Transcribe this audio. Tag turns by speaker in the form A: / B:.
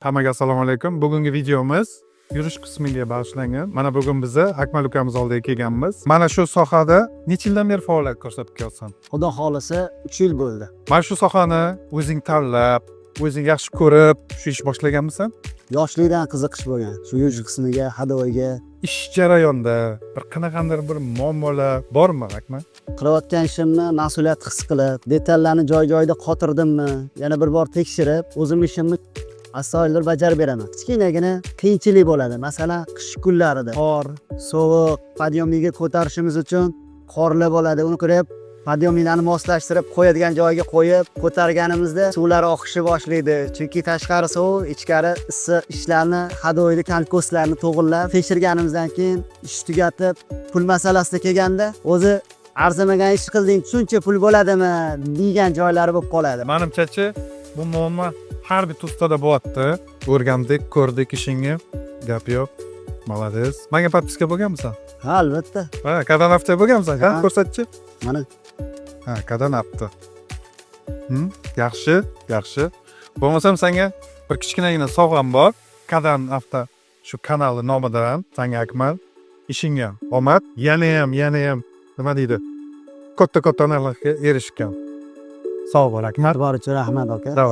A: Hammaga assalomu alaykum. Bugungi videomiz yurish qismiga bag'ishlangan. Mana bugun bizni Akmal ukamiz oldiga kelganmiz. Mana shu sohada necha yildan beri faoliyat ko'rsatib kelyapsan?
B: Xudo xolisa 3 yil bo'ldi.
A: Mana shu sohani o'zing tanlab, o'zing yaxshi ko'rib, shu ish boshlaganmisan?
B: Yoshlikdan qiziqish bo'lgan. Shu yurish qismiga, hadoyiga
A: Ish jarayonida bir qanaqandir bir muammolar bormi, Akmal?
B: qilayotgan ishimni mas'uliyat his qilib, detallarni joy-joyida qotirdimmi, yana bir bor tekshirib, o'zim ishimni astoydil bajarib beraman. Kichkinagina qiyinchilik bo'ladi. Masalan, qish kunlarida qor, sovuq, podyomniga ko'tarishimiz uchun qorlar bo'ladi. Uni ko'rib, podyomniklarni moslashtirib qo'yadigan joyiga qo'yib, ko'targanimizda suvlar oqishi boshlaydi. Chunki tashqari sovuq, ichkari issiq. Ishlarni, hadoyli kalkoslarni to'g'irlab, tekshirganimizdan keyin ish tugatib, pul masalasida kelganda, o'zi arzimagan ish qilding, shuncha pul bo'ladimi degan joylari bo'lib qoladi.
A: Menimcha, bu muammo har bir ustada bo'lyapti. O'rgandik, ko'rdik ishingni. Gap yo'q. Молодец. Menga podpiska bo'lganmisan?
B: Ha, albatta.
A: Ha, qadan hafta bo'lganmisan? Ha,
B: Ha.
A: ko'rsatchi.
B: Mana
A: Ha, qadan hafta. Yaxshi, yaxshi. Bo'lmasam senga bir kichkinagina sovg'am bor. Qadan hafta shu kanali nomidan senga Akmal ishingga omad, yana ham nima deydi? Katta narsalarga erishgan. Sog' bo'l, Akmal.
B: boricha rahmat aka.
A: Davlat.